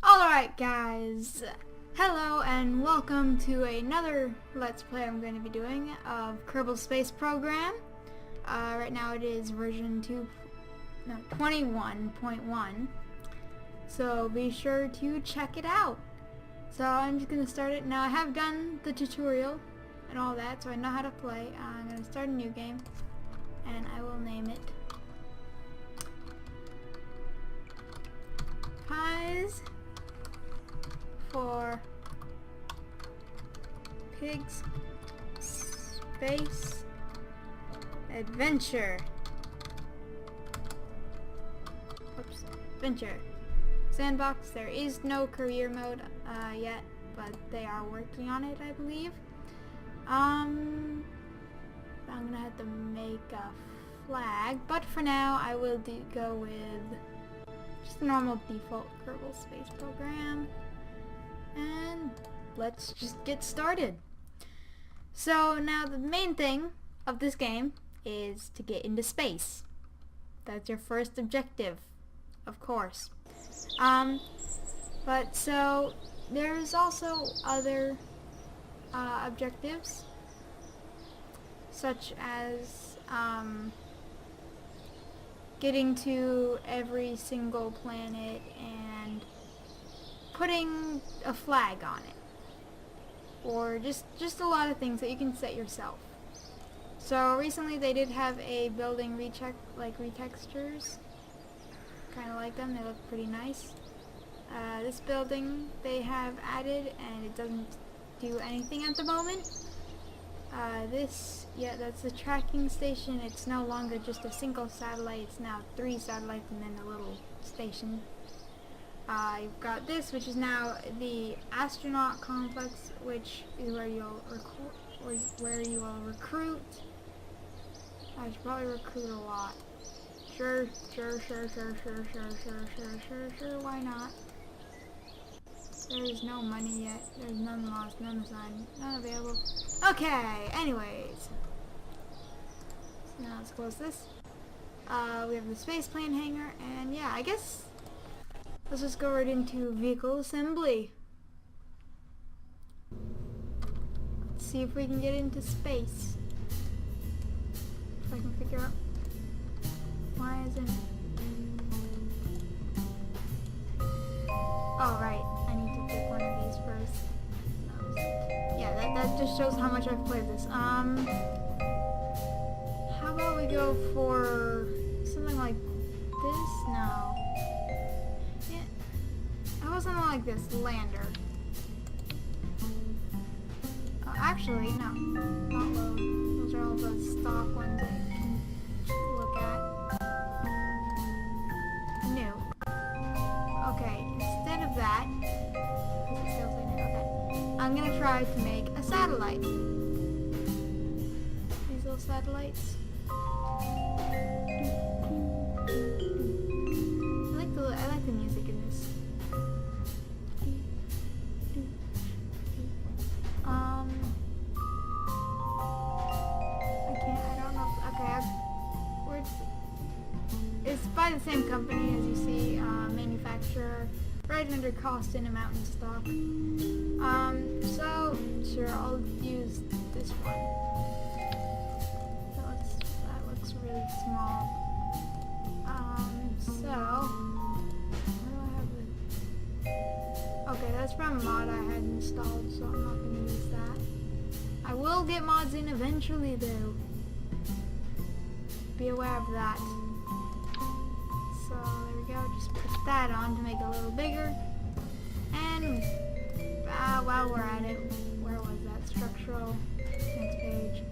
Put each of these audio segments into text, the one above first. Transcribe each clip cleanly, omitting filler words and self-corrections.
Alright guys, hello and welcome to another Let's Play I'm going to be doing of Kerbal Space Program. Right now it is version 21.1, so be sure to check it out. So I'm just going to start it. Now I have done the tutorial and all that, so I know how to play. I'm going to start a new game and I will name it Pies for Pigs Space Adventure. Oops, Adventure. Sandbox. There is no career mode yet, but they are working on it, I believe. I'm gonna have to make a flag, but for now I will go with just the normal default Kerbal Space Program. And let's just get started. So now the main thing of this game is to get into space. That's your first objective, of course. But so there's also other objectives, such as getting to every single planet and putting a flag on it, or just a lot of things that you can set yourself. So recently they did have a building retextures. Kind of like them, they look pretty nice. This building they have added and it doesn't do anything at the moment. That's the tracking station. It's no longer just a single satellite, it's now 3 satellites and then a little station. You've got this, which is now the astronaut complex, which is where you'll recruit. I should probably recruit a lot. Sure, why not? There's no money yet. There's none lost, none assigned, none available. Okay, anyways. So now let's close this. We have the space plane hangar, and yeah, I guess let's just go right into vehicle assembly. Let's see if we can get into space. If I can figure out why isn't it? Oh right, I need to pick one of these first. Yeah, that just shows how much I've played this. How about we go for something like this? No. Yeah. How about something like this? Lander. Actually, no. Not load. Those are all the stock ones that you can look at. New. Okay, instead of that, I'm gonna try to make a satellite. These little satellites. I like the music in this. It's by the same company, as you see, manufacturer, right under cost and amount in stock. So sure, I'll use this one. That looks really small. So where do I have it? Okay, that's from a mod I had installed, so I'm not gonna use that. I will get mods in eventually though. Be aware of that. So there we go, just put that on to make it a little bigger. And while we're at it, where was that? Structural, next page.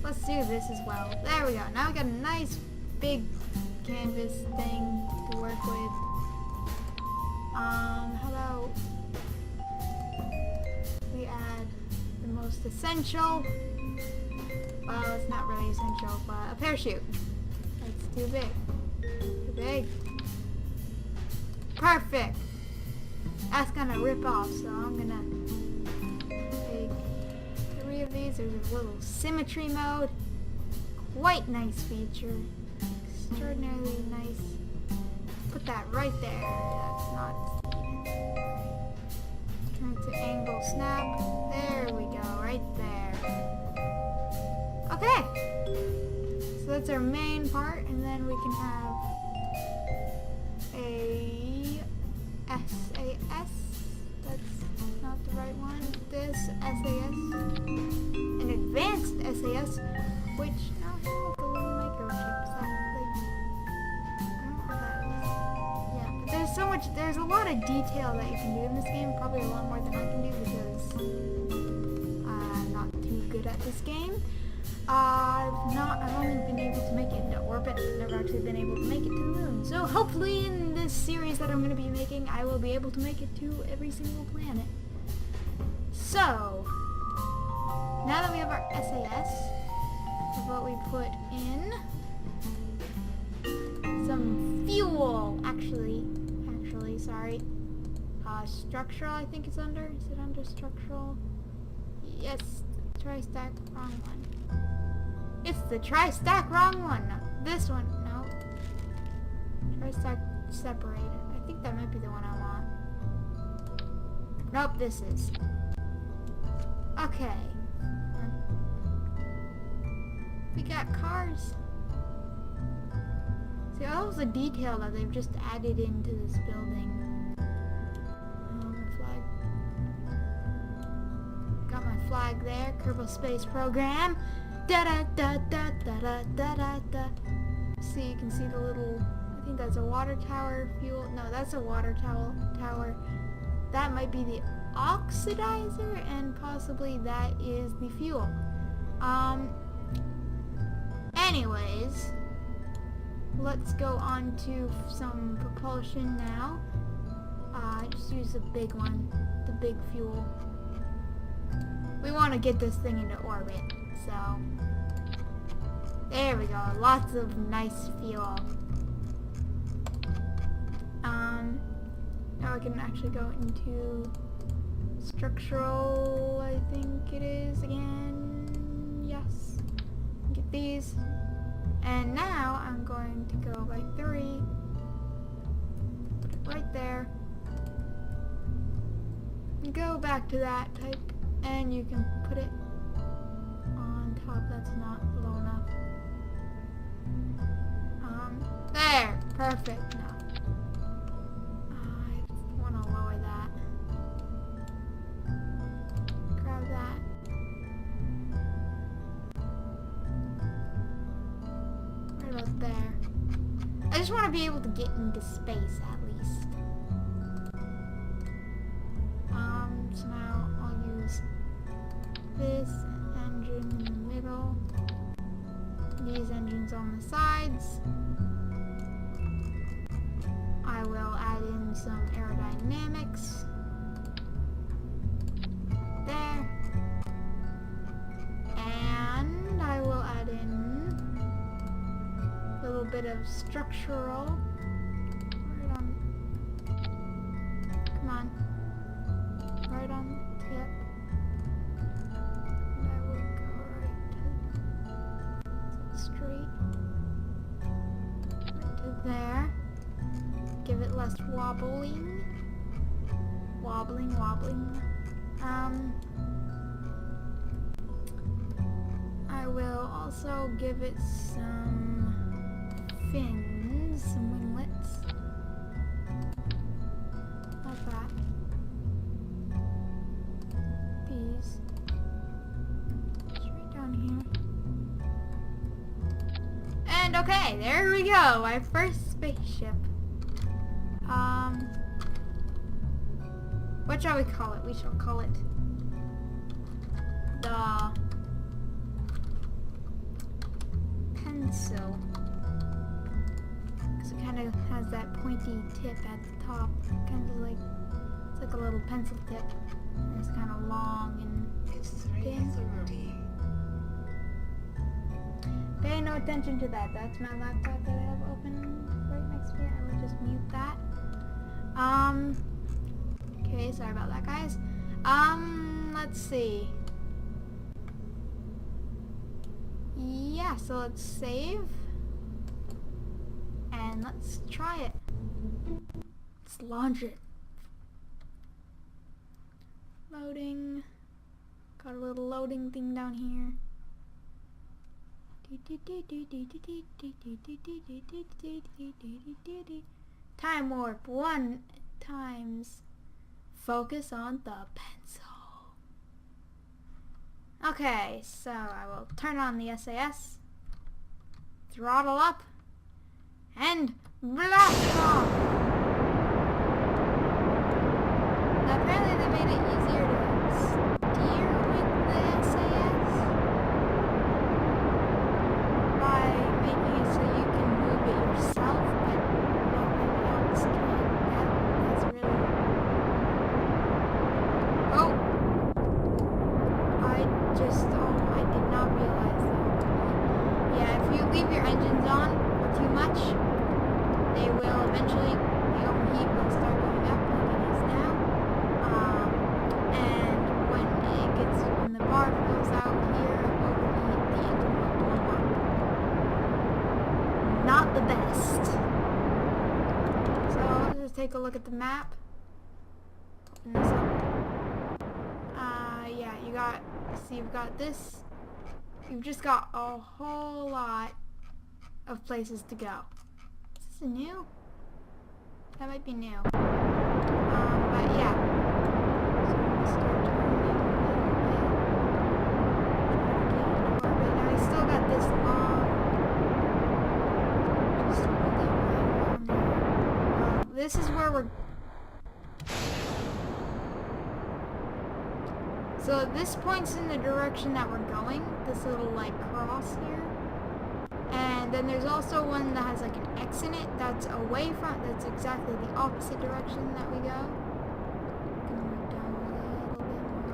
Let's do this as well. There we go, now we got a nice big canvas thing to work with. How about we add the most essential, well, it's not really essential, but a parachute. That's too big. Too big. Perfect! That's gonna rip off, so I'm gonna take 3 of these. There's a little symmetry mode. Quite nice feature. Extraordinarily nice. put that right there. That's not turn to angle snap. There we go, right there. Okay. So that's our main part, and then we can have a SAS. That's not the right one. This SAS. An advanced SAS, which now has like a little microchips that like I don't know what that is. Yeah, but there's a lot of detail that you can do in this game, probably a lot more than I can do because I'm not too good at this game. I've only been able to make it into orbit. I've never actually been able to make it to the moon. So hopefully in this series that I'm going to be making, I will be able to make it to every single planet. So, now that we have our SAS, what we put in some fuel, actually, sorry. Structural, I think it's under. Is it under structural? Yes, tri-stack, wrong one. It's the tri-stack, wrong one. No, this one, no. Tri-stack separated. I think that might be the one I want. Nope, this is. Okay. We got cars. See, all the detail that they've just added into this building. Flag. Got my flag there. Kerbal Space Program. Da da da da da da da da da. See, you can see the little. I think that's a water tower fuel. No, that's a water tower. That might be the oxidizer, and possibly that is the fuel. Anyways, let's go on to some propulsion now. Just use the big one, the big fuel. We want to get this thing into orbit, so there we go. Lots of nice fuel. Now we can actually go into structural, I think it is again. Yes. Get these. And now I'm going to go by 3. Put it right there. And go back to that type. And you can put it on top. That's not low enough. There. Perfect. Now. I want to lower that. Grab that. Right about there. I just want to be able to get into space at least. So now I'll use this engine in the middle. These engines on the sides. I will add in some aerodynamics. There. And I will add in a little bit of structural. Right on. Come on. Right on the tip. And I will go right to straight. Right to there. Give it less wobbling. Wobbling. I will also give it some fins, some winglets. Like that. These. Straight down here. And okay, there we go. Our first spaceship. What shall we call it? We shall call it the pencil. Because it kind of has that pointy tip at the top. Kind of like, it's like a little pencil tip. And it's kind of long and thin. Pay no attention to that. That's my laptop that I have open right next to me. I will just mute that. Okay, sorry about that, guys. Let's see. Yeah, so let's save. And let's try it. Let's launch it. Loading. Got a little loading thing down here. Time warp 1 times. Focus on the pencil. Okay, so I will turn on the SAS, throttle up, and blast off! Now apparently they made it easier to steer with the SAS by making it so you can move it yourself, but not everyone else can. That's really... Oh! I did not realize that. Yeah, if you leave your engines on for too much, they will eventually, the overheat will start going up like it is now. And when the bar fills out here, overheat, the engine will blow up. Not the best. So let's just take a look at the map. Open this up. Yeah, you've got this. You've just got a whole lot of places to go. Is this new? That might be new. But yeah. So I'm gonna start turning a little bit. Try to get into orbit. Now I still got this long. Just hold it right around there. This is where we're... So this points in the direction that we're going, this little like cross here. And then there's also one that has like an X in it that's away from, that's exactly the opposite direction that we go. Gonna move down a little bit more.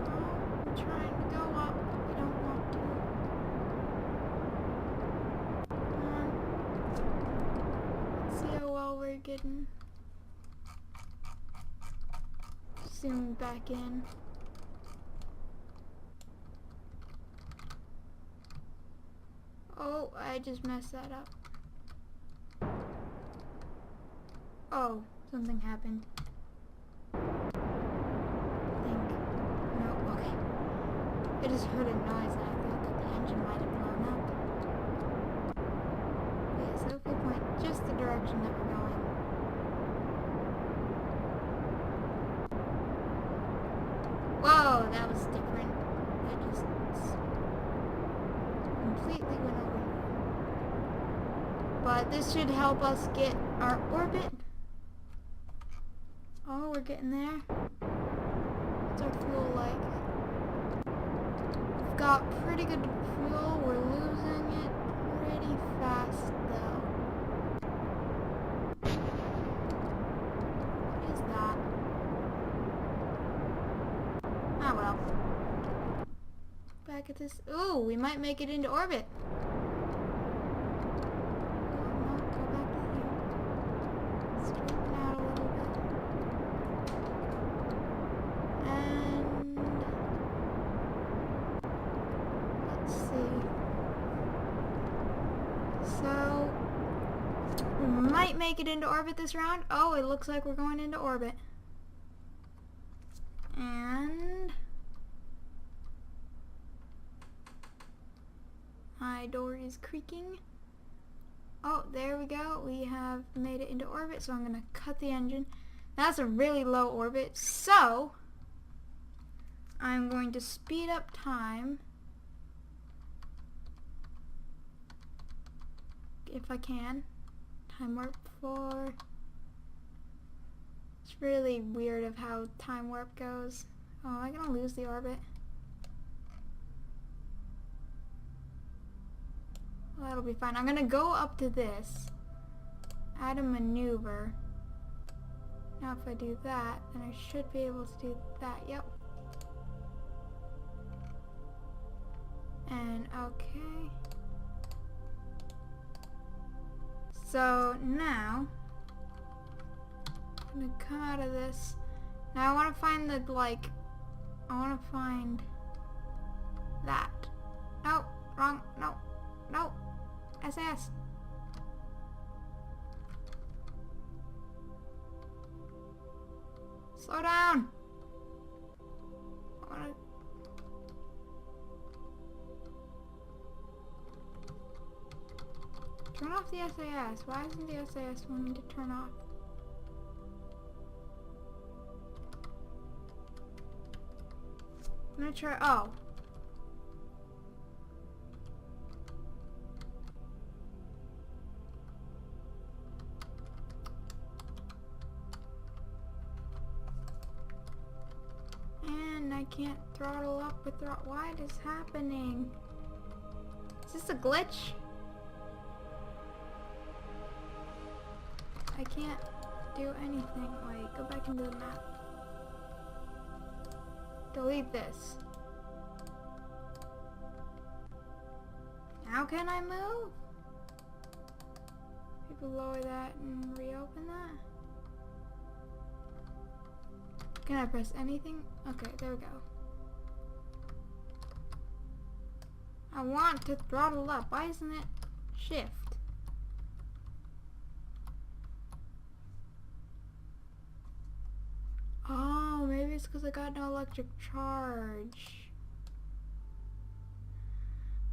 Oh, we're trying to go up, we don't want to. Come on. Let's see how well we're getting. Zoom back in. Oh, I just messed that up. Oh, something happened. I think. No, okay. I just heard a noise and I thought that the engine might have blown up. Okay, so if we point just the direction that we're going. Whoa, that was different. I just completely went over here. But this should help us get our orbit. Oh, we're getting there. What's our fuel like? We've got pretty good fuel. We're losing it pretty fast though. What is that? Ah well. Back at this. Ooh, we might make it into orbit. No, go back to here. Straighten out a little bit. And let's see. So we might make it into orbit this round. Oh, it looks like we're going into orbit. And my door is creaking. Oh, there we go. We have made it into orbit, so I'm going to cut the engine. That's a really low orbit, so I'm going to speed up time if I can. Time warp 4. It's really weird of how time warp goes. Oh, I'm gonna lose the orbit. Well, that'll be fine. I'm gonna go up to this, add a maneuver. Now if I do that, then I should be able to do that. Yep. And okay. So now I'm gonna come out of this. Now I want to find the I want to find that. No, wrong. No, No. SAS. Slow down. I wanna... Turn off the SAS. Why isn't the SAS wanting to turn off? I'm gonna try. Oh. And I can't throttle up or throttle. What is happening? Is this a glitch? I can't do anything. Wait, go back into the map. Delete this. How can I move? People lower that and reopen that. Can I press anything? Okay, there we go. I want to throttle up. Why isn't it shift? Oh, maybe it's because I got no electric charge.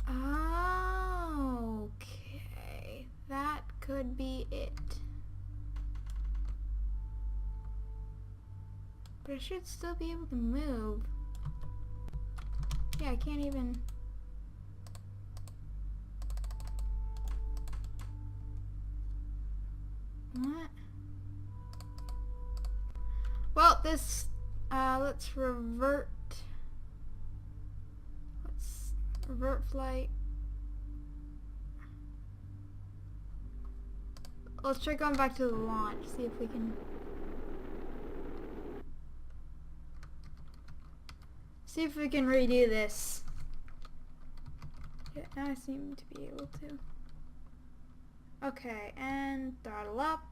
Oh, okay. That could be it. But I should still be able to move. Yeah, I can't even... What? Well, this, let's revert. Let's revert flight. Let's try going back to the launch, see if we can... See if we can redo this. Yeah, now I seem to be able to. Okay, and throttle up.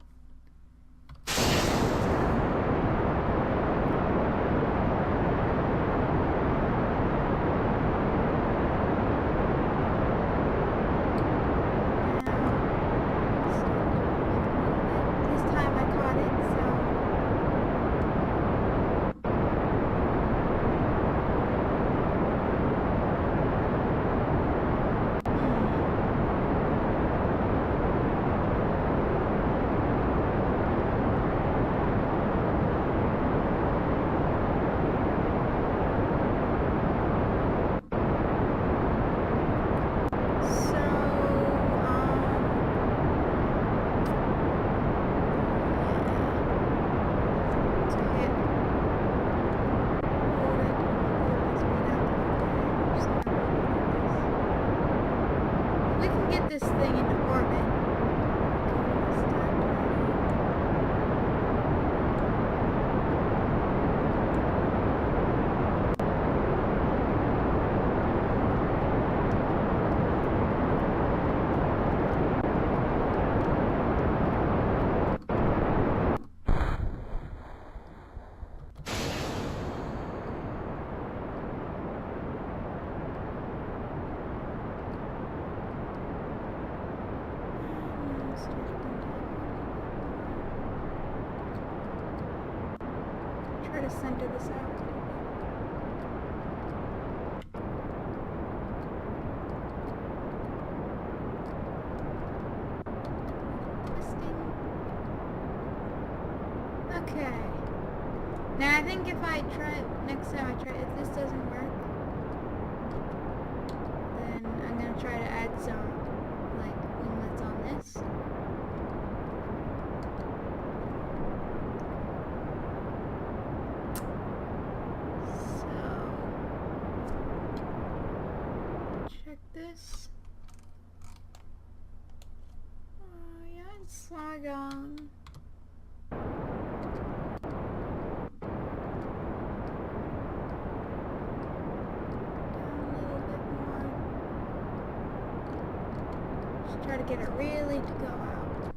This thing into orbit. Try to center this out. Twisting. Okay. Now I think if I try next time I try, if this doesn't work, then I'm gonna try to add some like winglets on this. This. Yeah, it's Saigon. Down a little bit more. Just try to get it really to go out.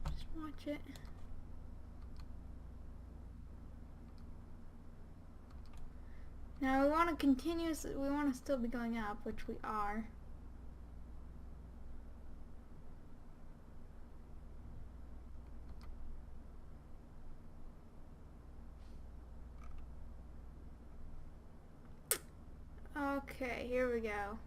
Just watch it. Now we want to continuously, we want to still be going up, which we are. Okay, here we go.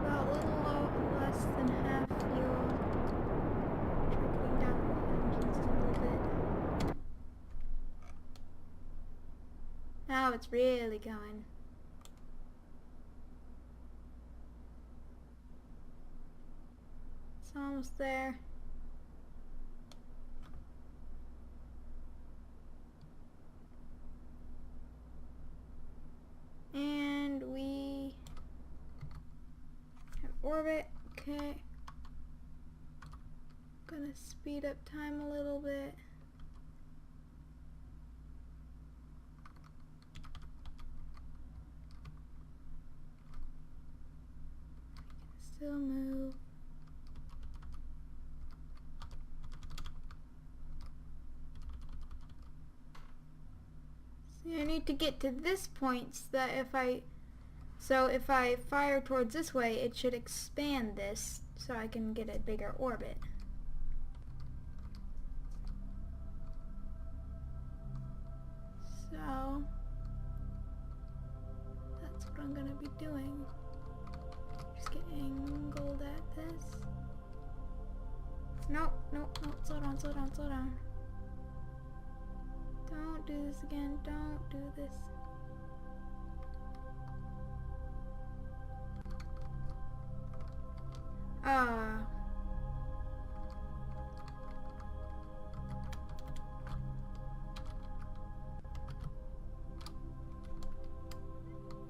About a little less than half fuel. Try putting down the engines a little bit. Now it's really going. It's almost there. And we have orbit. Okay. Gonna speed up time a little bit. Still move. I need to get to this point so that if I fire towards this way, it should expand this so I can get a bigger orbit. So that's what I'm gonna be doing. Just get angled at this. No, slow down. Don't do this again. Don't do this.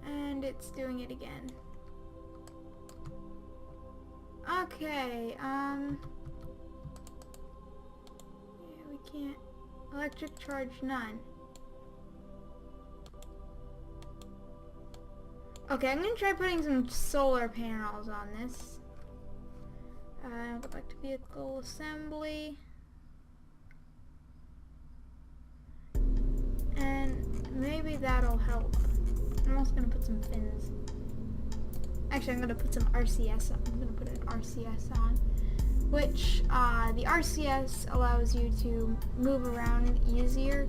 And it's doing it again. Okay, yeah, we can't. Electric charge none. Okay, I'm gonna try putting some solar panels on this. Go back to vehicle assembly. And maybe that'll help. I'm also gonna put some fins. Actually, I'm gonna put some RCS on. I'm gonna put an RCS on. Which, the RCS allows you to move around easier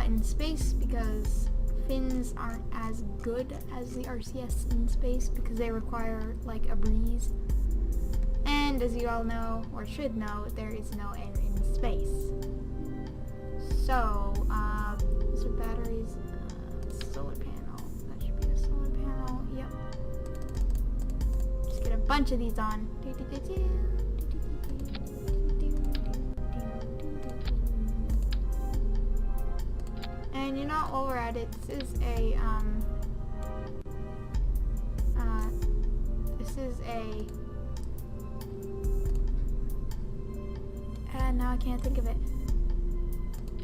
in space because fins aren't as good as the RCS in space because they require, like, a breeze. And as you all know, or should know, there is no air in space. So, so batteries, solar panel. That should be a solar panel, yep. Just get a bunch of these on. And you know, while we're at it, this is a now I can't think of it.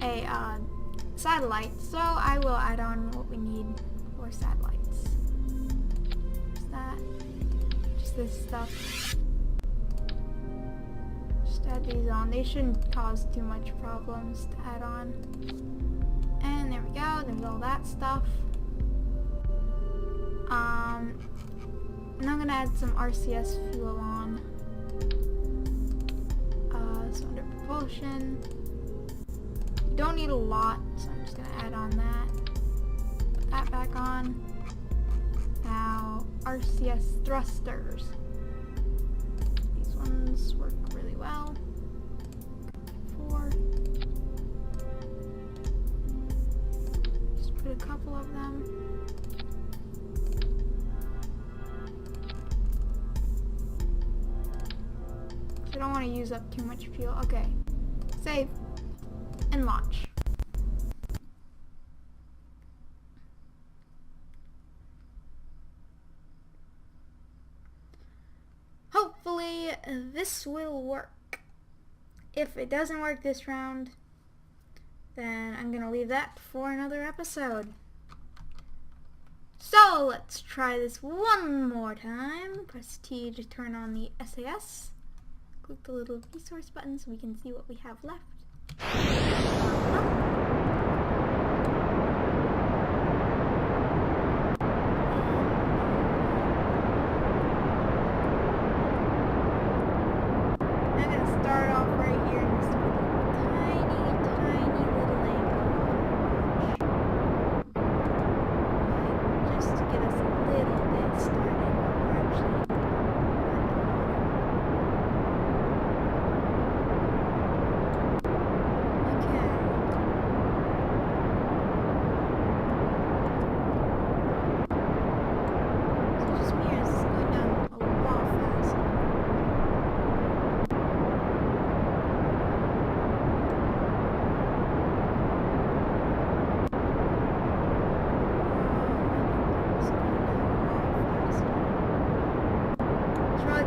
A satellite. So I will add on what we need for satellites. What's that? Just this stuff. Just add these on. They shouldn't cause too much problems to add on. And there we go. There's all that stuff. And I'm gonna add some RCS fuel on. So under propulsion. You don't need a lot, so I'm just gonna add on that. Put that back on. Now, RCS thrusters. These ones work really well. 4. Just put a couple of them. I don't want to use up too much fuel. Okay. Save. And launch. Hopefully this will work. If it doesn't work this round, then I'm gonna leave that for another episode. So let's try this one more time. Press T to turn on the SAS. Click the little resource button so we can see what we have left.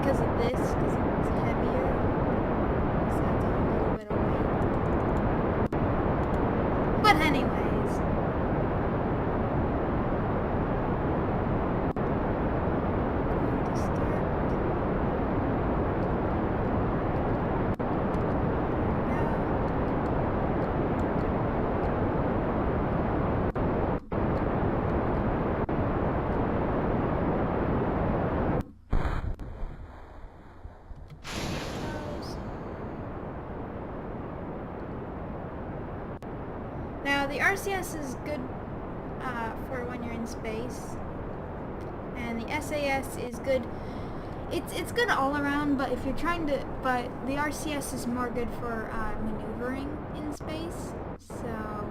Because of this, because it's heavier, so that's a little bit of weight. But anyways, going to start. Now the RCS is good for when you're in space, and the SAS is good. It's good all around, but if you're trying to, but the RCS is more good for maneuvering in space. So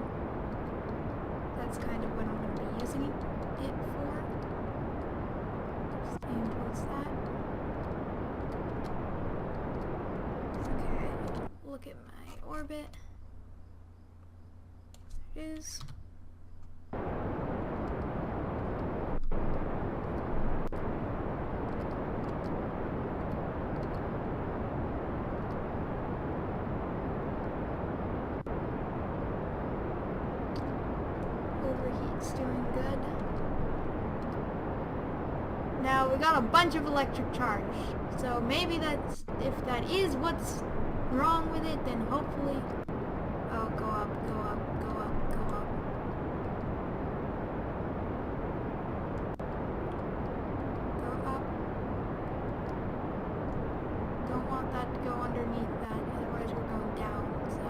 that's kind of what I'm going to be using it for. Just aim towards that. Okay, look at my orbit. Is overheat's doing good. Now we got a bunch of electric charge, so maybe that's, if that is what's wrong with it, then hopefully, oh, go up, go up, go up. Don't want that to go underneath that, otherwise we're going down, so.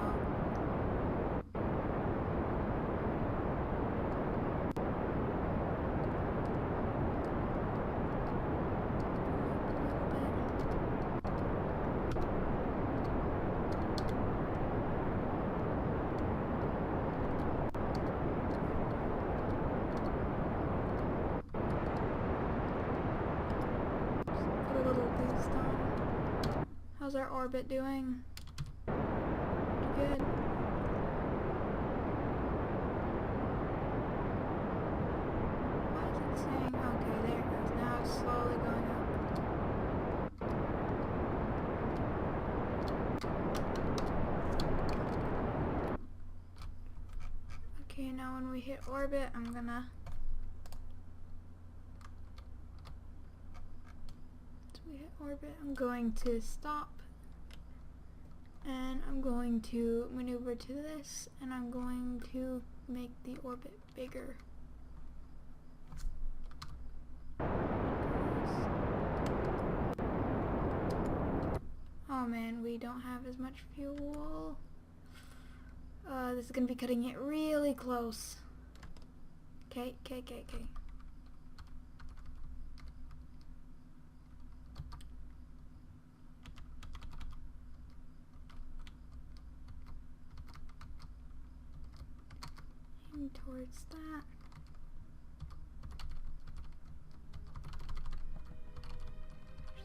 Put a little boost on. How's our orbit doing? Pretty good. What is it saying? Okay, there it goes. Now it's slowly going up. Okay, now when we hit orbit, I'm gonna... we hit orbit, I'm going to stop, and I'm going to maneuver to this, and I'm going to make the orbit bigger. Oh man, we don't have as much fuel. This is gonna be cutting it really close. Okay. Towards that.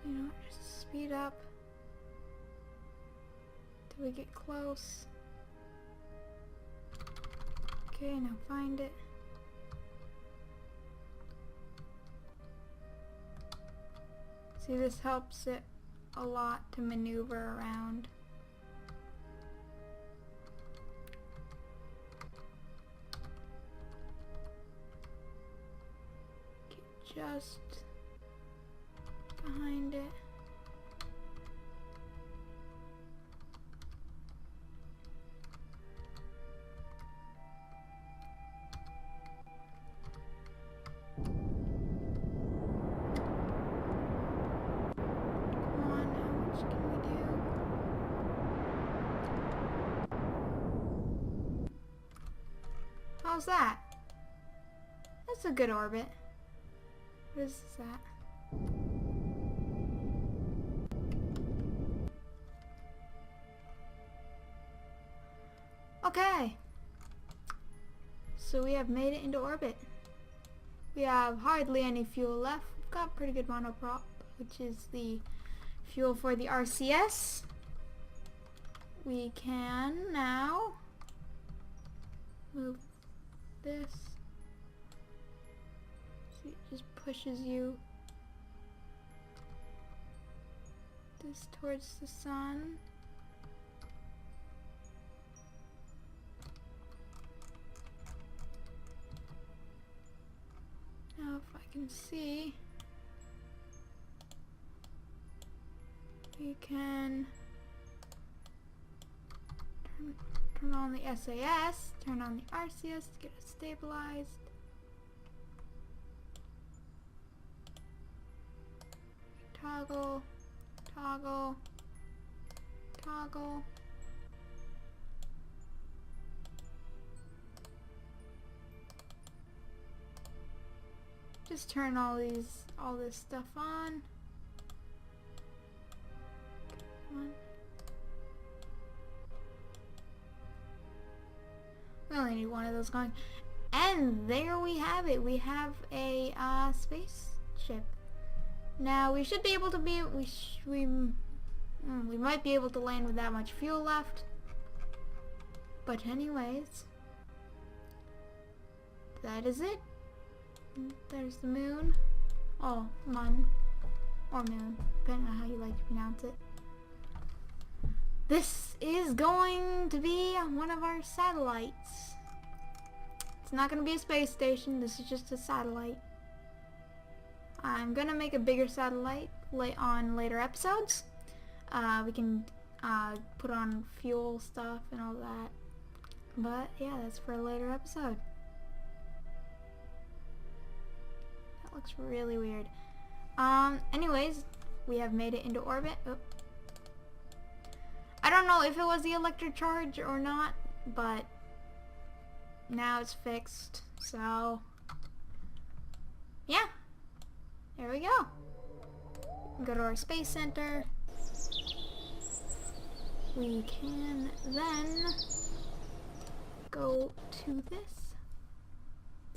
You know, just speed up till we get close. Okay, now find it. See, this helps it a lot to maneuver around. Just behind it. hell's that? That's a good orbit. What is that? Okay. So we have made it into orbit. We have hardly any fuel left. We've got pretty good monoprop, which is the fuel for the RCS. We can now move this. See, it just pushes you this towards the sun. Now if I can see, we can turn on the SAS, turn on the RCS to get it stabilized. Toggle, toggle, toggle. Just turn all this stuff on. Come on. We only need one of those going. And there we have it. We have a spaceship. Now we should be able to we might be able to land with that much fuel left. But anyways, that is it. There's the moon. Oh, mun. Or moon, depending on how you like to pronounce it. This is going to be one of our satellites. It's not going to be a space station. This is just a satellite. I'm going to make a bigger satellite on later episodes. We can put on fuel stuff and all that. But yeah, that's for a later episode. That looks really weird. Anyways, we have made it into orbit. Oh. I don't know if it was the electric charge or not, but now it's fixed. So yeah, there we go. Go to our space center. We can then go to this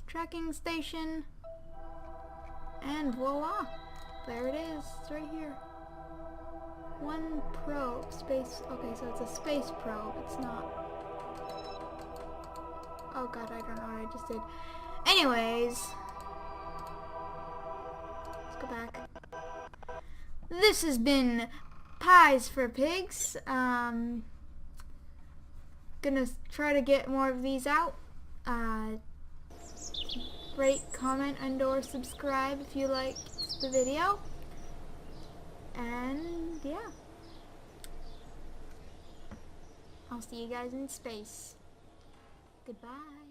tracking station, and voila, there it is. It's right here. One probe, space, okay, so it's a space probe, it's not, oh god, I don't know what I just did. Anyways, let's go back. This has been Pies for Pigs. Gonna try to get more of these out. Rate, comment, and/or subscribe if you liked the video. And yeah, I'll see you guys in space. Goodbye.